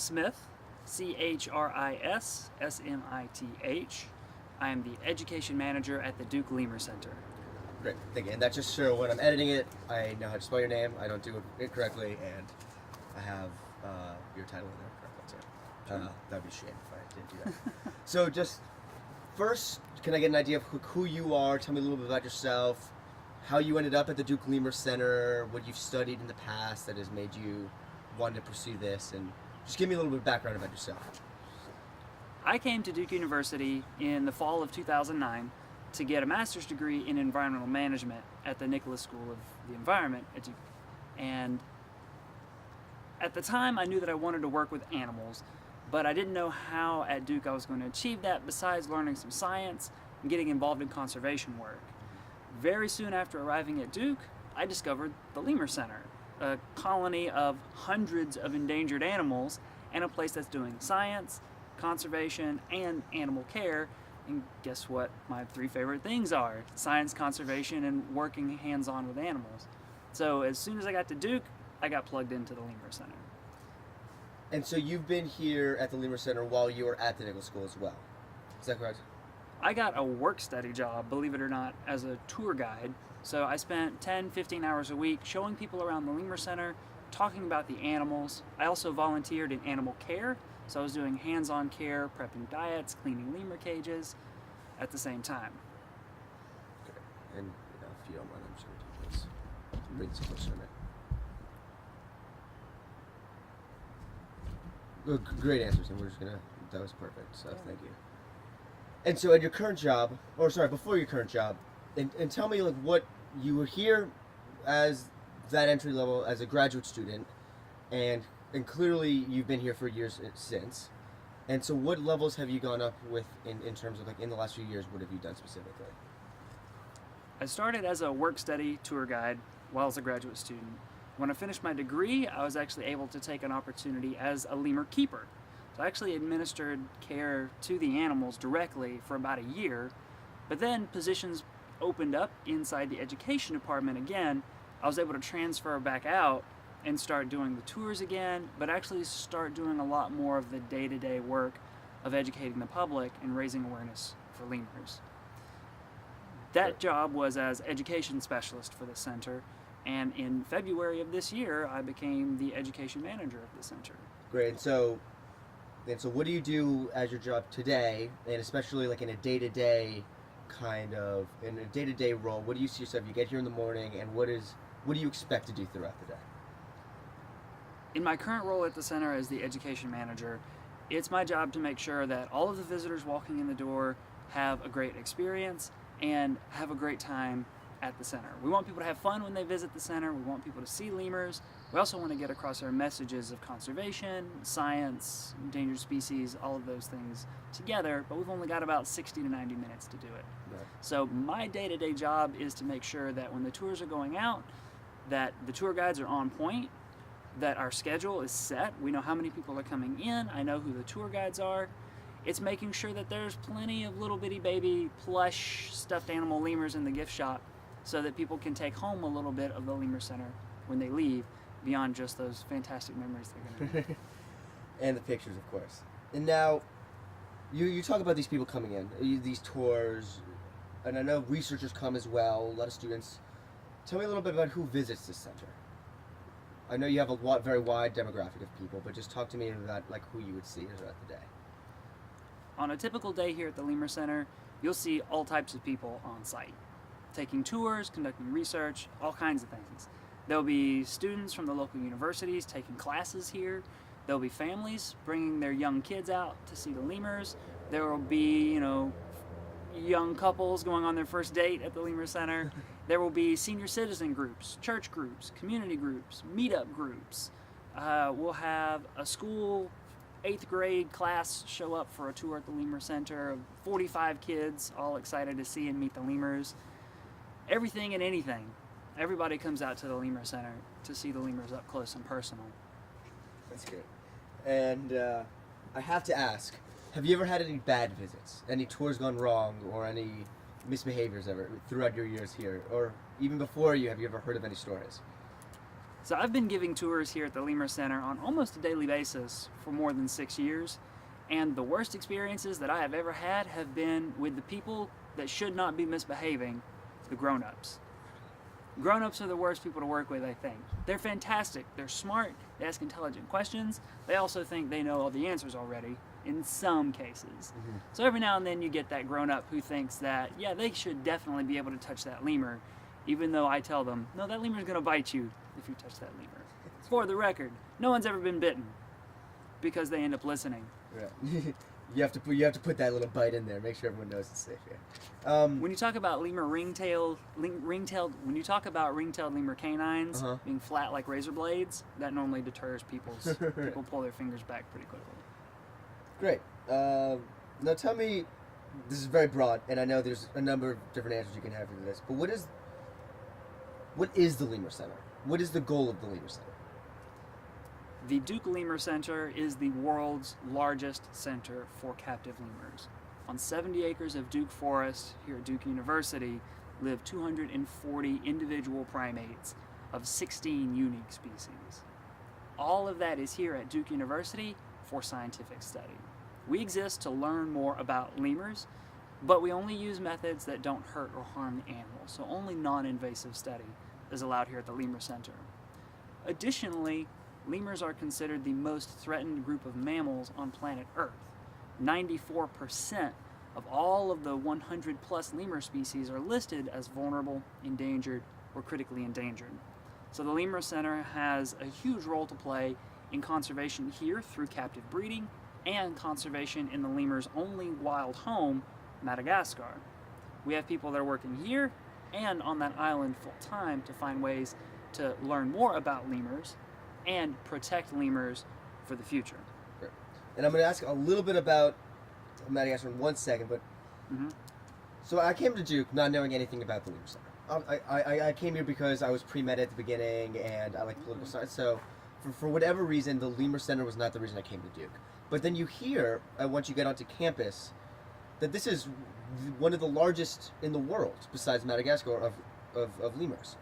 Smith, ChrisSmith. I am the education manager at the Duke Lemur Center. Great, thank you. And that's just so when I'm editing it, I know how to spell your name, I don't do it correctly, and I have your title in there correctly too. That'd be a shame if I didn't do that. So just first, can I get an idea of who you are? Tell me a little bit about yourself, how you ended up at the Duke Lemur Center, what you've studied in the past that has made you want to pursue this, and just give me a little bit of background about yourself. I came to Duke University in the fall of 2009 to get a master's degree in environmental management at the Nicholas School of the Environment at Duke. And at the time, I knew that I wanted to work with animals, but I didn't know how at Duke I was going to achieve that besides learning some science and getting involved in conservation work. Very soon after arriving at Duke, I discovered the Lemur Center, a colony of hundreds of endangered animals and a place that's doing science, conservation, and animal care. And guess what my three favorite things are? Science, conservation, and working hands-on with animals. So as soon as I got to Duke, I got plugged into the Lemur Center. And so you've been here at the Lemur Center while you were at the Nichols School as well. Is that correct? I got a work-study job, believe it or not, as a tour guide. So I spent 10, 15 hours a week showing people around the Lemur Center, talking about the animals. I also volunteered in animal care, so I was doing hands-on care, prepping diets, cleaning lemur cages at the same time. Okay. And if you don't mind, I'm just going to do this. Bring this closer a minute. Great answers, and we're just going to, that was perfect, so thank you. And so at your current job, or sorry, before your current job, and tell me like what you were here as that entry level as a graduate student, and clearly you've been here for years since. And so what levels have you gone up with in terms of like in the last few years, what have you done specifically? I started as a work-study tour guide while I was a graduate student. When I finished my degree, I was actually able to take an opportunity as a lemur keeper. So I actually administered care to the animals directly for about a year, but then positions opened up inside the education department again. I was able to transfer back out and start doing the tours again, but actually start doing a lot more of the day-to-day work of educating the public and raising awareness for lemurs. That job was as education specialist for the center, and in February of this year, I became the education manager of the center. Great. And so what do you do as your job today, and especially like in a day-to-day kind of, in a day-to-day role, what do you see yourself, you get here in the morning, and what do you expect to do throughout the day? In my current role at the center as the education manager, it's my job to make sure that all of the visitors walking in the door have a great experience and have a great time at the center. We want people to have fun when they visit the center. We want people to see lemurs. We also want to get across our messages of conservation, science, endangered species, all of those things together, but we've only got about 60 to 90 minutes to do it. Right. So my day-to-day job is to make sure that when the tours are going out, that the tour guides are on point, that our schedule is set. We know how many people are coming in. I know who the tour guides are. It's making sure that there's plenty of little bitty baby plush stuffed animal lemurs in the gift shop so that people can take home a little bit of the Lemur Center when they leave, beyond just those fantastic memories they're going to have. And the pictures, of course. And now, you talk about these people coming in, these tours, and I know researchers come as well, a lot of students. Tell me a little bit about who visits this center. I know you have a very wide demographic of people, but just talk to me about like who you would see throughout the day. On a typical day here at the Lemur Center, you'll see all types of people on site, taking tours, conducting research, all kinds of things. There'll be students from the local universities taking classes here. There'll be families bringing their young kids out to see the lemurs. There will be, young couples going on their first date at the Lemur Center. There will be senior citizen groups, church groups, community groups, meetup groups. We'll have a school 8th grade class show up for a tour at the Lemur Center. 45 kids all excited to see and meet the lemurs. Everything and anything. Everybody comes out to the Lemur Center to see the lemurs up close and personal. That's great. And I have to ask, have you ever had any bad visits? Any tours gone wrong or any misbehaviors ever throughout your years here? Or even before you, have you ever heard of any stories? So I've been giving tours here at the Lemur Center on almost a daily basis for more than 6 years, and the worst experiences that I have ever had have been with the people that should not be misbehaving, the grown-ups. Grown-ups are the worst people to work with, I think. They're fantastic, they're smart, they ask intelligent questions, they also think they know all the answers already, in some cases. So every now and then you get that grown-up who thinks that, yeah, they should definitely be able to touch that lemur, even though I tell them, no, that lemur's gonna bite you if you touch that lemur. For the record, no one's ever been bitten because they end up listening. Right. you have to put that little bite in there. Make sure everyone knows it's safe. Yeah. When you talk about lemur ringtailed, when you talk about ringtailed lemur canines being flat like razor blades, that normally deters people pull their fingers back pretty quickly. Great. Now tell me, this is very broad, and I know there's a number of different answers you can have to this, but what is the Lemur Center? What is the goal of the Lemur Center? The Duke Lemur Center is the world's largest center for captive lemurs. On 70 acres of Duke Forest here at Duke University live 240 individual primates of 16 unique species. All of that is here at Duke University for scientific study. We exist to learn more about lemurs, but we only use methods that don't hurt or harm the animals, so only non-invasive study is allowed here at the Lemur Center. Additionally, lemurs are considered the most threatened group of mammals on planet Earth. 94% of all of the 100 plus lemur species are listed as vulnerable, endangered, or critically endangered. So the Lemur Center has a huge role to play in conservation here through captive breeding and conservation in the lemur's only wild home, Madagascar. We have people that are working here and on that island full time to find ways to learn more about lemurs and protect lemurs for the future. Great. And I'm going to ask a little bit about Madagascar in 1 second, but so I came to Duke not knowing anything about the Lemur Center. I came here because I was pre-med at the beginning and I like political science, so for whatever reason the Lemur Center was not the reason I came to Duke. But then you hear, once you get onto campus, that this is one of the largest in the world, besides Madagascar, of lemurs.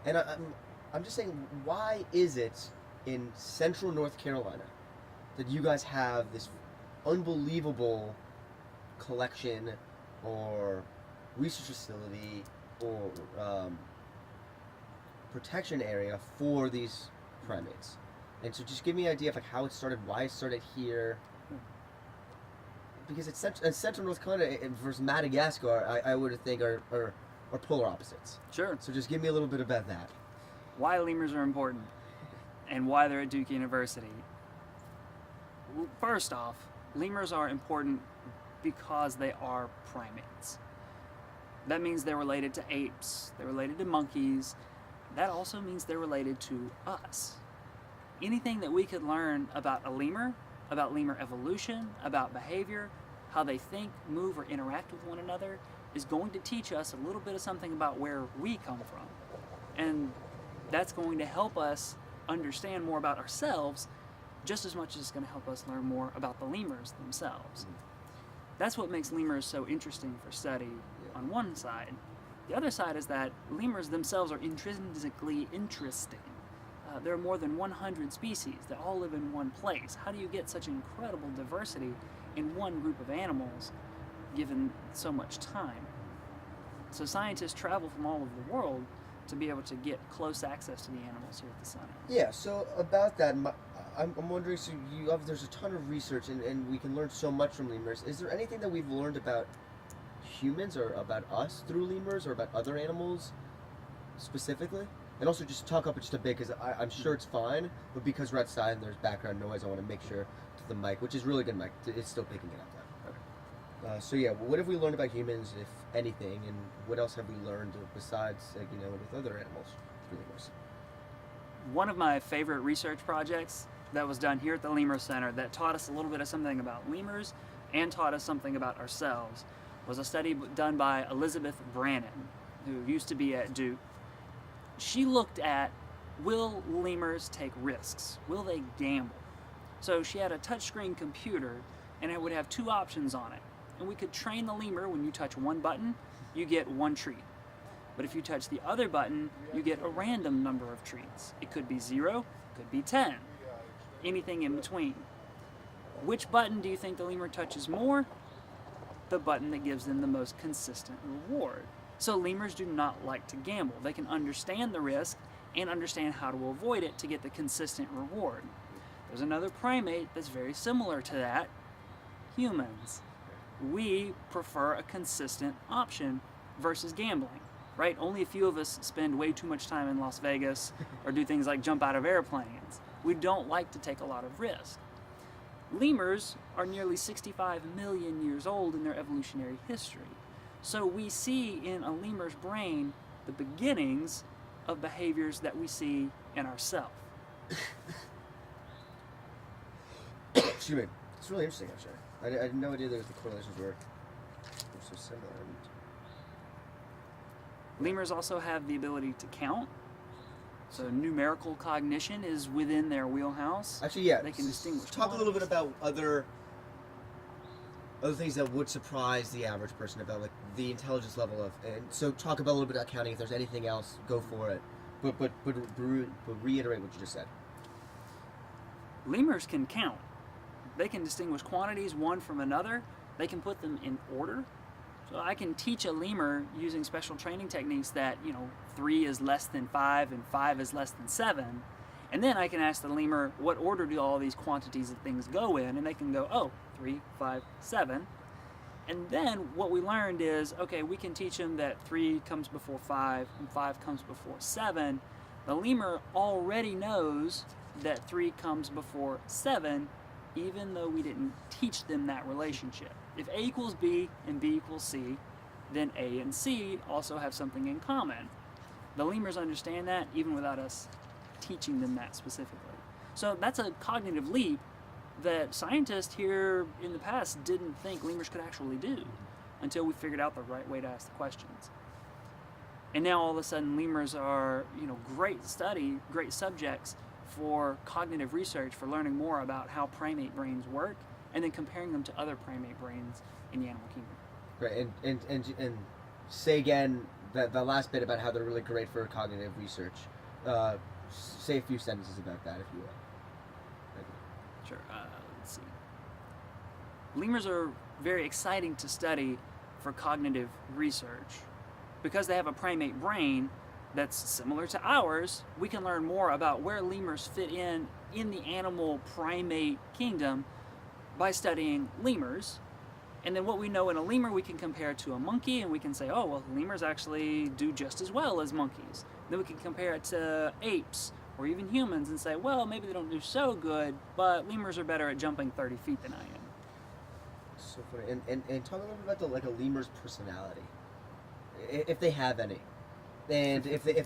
And I'm just saying, why is it in central North Carolina that you guys have this unbelievable collection or research facility or protection area for these primates? And so just give me an idea of like how it started, why it started here. Because it's central North Carolina versus Madagascar, I would think are polar opposites. Sure. So just give me a little bit about that. Why lemurs are important and why they're at Duke University. First off, lemurs are important because they are primates. That means they're related to apes, they're related to monkeys. That also means they're related to us. Anything that we could learn about a lemur, about lemur evolution, about behavior, how they think, move, or interact with one another, is going to teach us a little bit of something about where we come from. And that's going to help us understand more about ourselves just as much as it's going to help us learn more about the lemurs themselves. That's what makes lemurs so interesting for study on one side. The other side is that lemurs themselves are intrinsically interesting. There are more than 100 species that all live in one place. How do you get such incredible diversity in one group of animals given so much time? So scientists travel from all over the world to be able to get close access to the animals here at the center. Yeah, so about that, I'm wondering, so there's a ton of research and we can learn so much from lemurs. Is there anything that we've learned about humans or about us through lemurs or about other animals specifically? And also just talk up just a bit, because I'm sure it's fine, but because we're outside and there's background noise, I want to make sure that the mic, which is really good mic, it's still picking it up now. Okay. So yeah, what have we learned about humans, if anything, and what else have we learned besides, with other animals through lemurs? One of my favorite research projects that was done here at the Lemur Center that taught us a little bit of something about lemurs and taught us something about ourselves was a study done by Elizabeth Brannon, who used to be at Duke. She looked at, will lemurs take risks? Will they gamble? So she had a touchscreen computer and it would have two options on it. And we could train the lemur, when you touch one button, you get one treat. But if you touch the other button, you get a random number of treats. It could be 0, could be 10, anything in between. Which button do you think the lemur touches more? The button that gives them the most consistent reward. So lemurs do not like to gamble. They can understand the risk and understand how to avoid it to get the consistent reward. There's another primate that's very similar to that, humans. We prefer a consistent option versus gambling, right? Only a few of us spend way too much time in Las Vegas or do things like jump out of airplanes. We don't like to take a lot of risk. Lemurs are nearly 65 million years old in their evolutionary history. So we see in a lemur's brain the beginnings of behaviors that we see in ourselves. Excuse me. It's really interesting, actually. I had no idea that the correlations were so similar. Lemurs also have the ability to count. So numerical cognition is within their wheelhouse. Actually, yeah. They can distinguish. Talk a little bit about other things that would surprise the average person about like the intelligence level of. And so talk about a little bit about counting. If there's anything else, go for it. But reiterate what you just said. Lemurs can count. They can distinguish quantities one from another. They can put them in order. So I can teach a lemur using special training techniques that, 3 is less than 5 and 5 is less than 7. And then I can ask the lemur, what order do all these quantities of things go in? And they can go, 3, 5, 7. And then what we learned is, okay, we can teach them that 3 comes before 5 and 5 comes before 7. The lemur already knows that 3 comes before 7, even though we didn't teach them that relationship. If A equals B and B equals C, then A and C also have something in common. The lemurs understand that even without us teaching them that specifically. So that's a cognitive leap that scientists here in the past didn't think lemurs could actually do until we figured out the right way to ask the questions. And now all of a sudden lemurs are, great subjects for cognitive research, for learning more about how primate brains work, and then comparing them to other primate brains in the animal kingdom. Right, and say again the last bit about how they're really great for cognitive research. Say a few sentences about that, if you will. Sure. Let's see. Lemurs are very exciting to study for cognitive research. Because they have a primate brain that's similar to ours, we can learn more about where lemurs fit in the animal primate kingdom by studying lemurs. And then what we know in a lemur we can compare to a monkey, and we can say, oh, well, lemurs actually do just as well as monkeys. Then we can compare it to apes or even humans and say, well, maybe they don't do so good, but lemurs are better at jumping 30 feet than I am. So funny. And talk a little bit about a lemur's personality, if they have any. And if